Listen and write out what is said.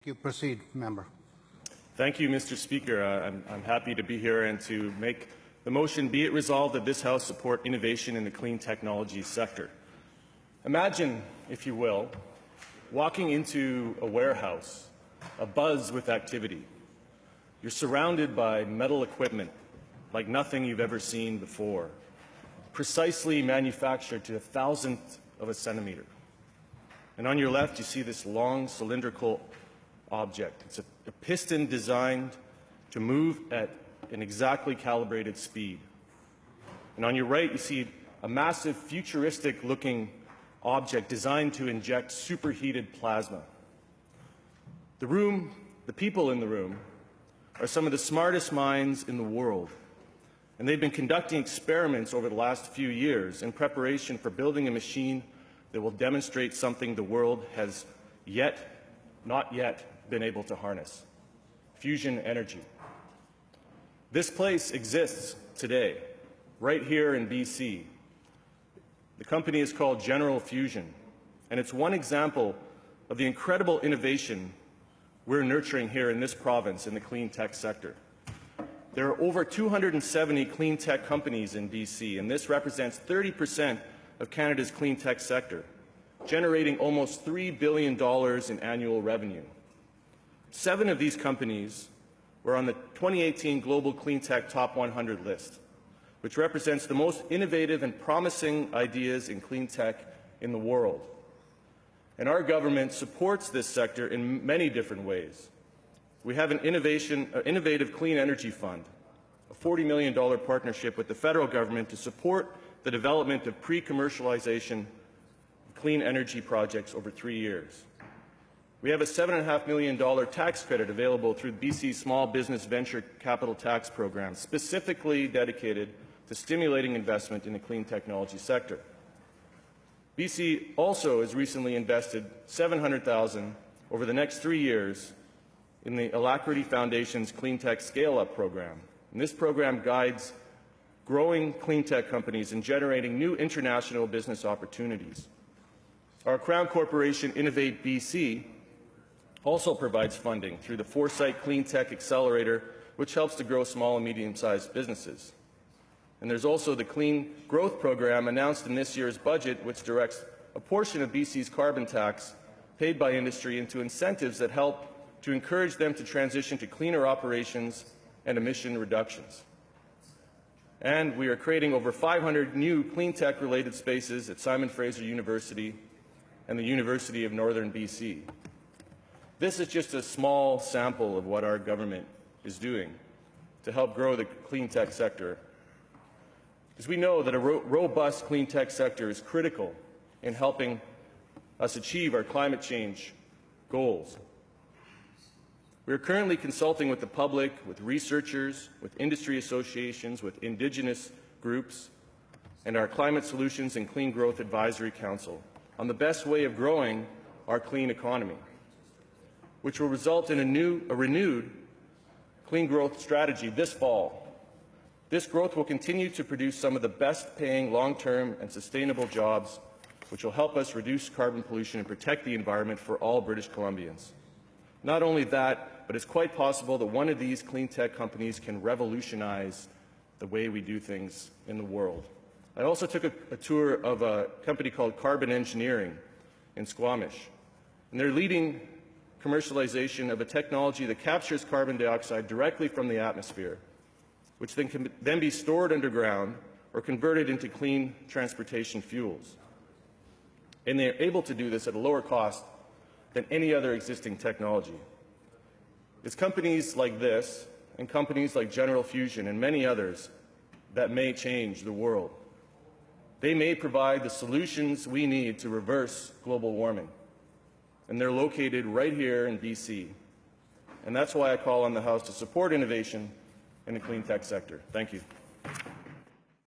You proceed, member. Thank you, Mr. Speaker. I'm happy to be here and to make the motion, be it resolved that this House support innovation in the clean technology sector. Imagine, if you will, walking into a warehouse, abuzz with activity. You're surrounded by metal equipment like nothing you've ever seen before, precisely manufactured to a thousandth of a centimeter. And on your left, you see this long cylindrical object. It's a piston designed to move at an exactly calibrated speed. And on your right, you see a massive futuristic-looking object designed to inject superheated plasma. The people in the room are some of the smartest minds in the world, and they've been conducting experiments over the last few years in preparation for building a machine that will demonstrate something the world has not yet been able to harness: fusion energy. This place exists today, right here in BC. The company is called General Fusion, and it's one example of the incredible innovation we're nurturing here in this province in the clean tech sector. There are over 270 clean tech companies in BC, and this represents 30% of Canada's clean tech sector, generating almost $3 billion in annual revenue. 7 of these companies were on the 2018 Global Cleantech Top 100 list, which represents the most innovative and promising ideas in clean tech in the world. And our government supports this sector in many different ways. We have an innovative clean energy fund, a $40 million partnership with the federal government to support the development of pre-commercialization of clean energy projects over 3 years. We have a $7.5 million tax credit available through BC's Small Business Venture Capital Tax Program, specifically dedicated to stimulating investment in the clean technology sector. BC also has recently invested $700,000 over the next 3 years in the Alacrity Foundation's Clean Tech Scale-Up program. And this program guides growing clean tech companies in generating new international business opportunities. Our Crown Corporation Innovate BC also provides funding through the Foresight Clean Tech Accelerator, which helps to grow small and medium-sized businesses. And there's also the Clean Growth Program announced in this year's budget, which directs a portion of BC's carbon tax paid by industry into incentives that help to encourage them to transition to cleaner operations and emission reductions. And we are creating over 500 new clean tech-related spaces at Simon Fraser University and the University of Northern BC. This is just a small sample of what our government is doing to help grow the clean tech sector, because we know that a robust clean tech sector is critical in helping us achieve our climate change goals. We are currently consulting with the public, with researchers, with industry associations, with Indigenous groups, and our Climate Solutions and Clean Growth Advisory Council on the best way of growing our clean economy, which will result in a renewed clean growth strategy this fall. This growth will continue to produce some of the best-paying long-term and sustainable jobs, which will help us reduce carbon pollution and protect the environment for all British Columbians. Not only that, but it's quite possible that one of these clean tech companies can revolutionize the way we do things in the world. I also took a tour of a company called Carbon Engineering in Squamish, and they're leading commercialization of a technology that captures carbon dioxide directly from the atmosphere, which then can be stored underground or converted into clean transportation fuels. And they are able to do this at a lower cost than any other existing technology. It's companies like this and companies like General Fusion and many others that may change the world. They may provide the solutions we need to reverse global warming, and they're located right here in BC. And that's why I call on the House to support innovation in the clean tech sector. Thank you.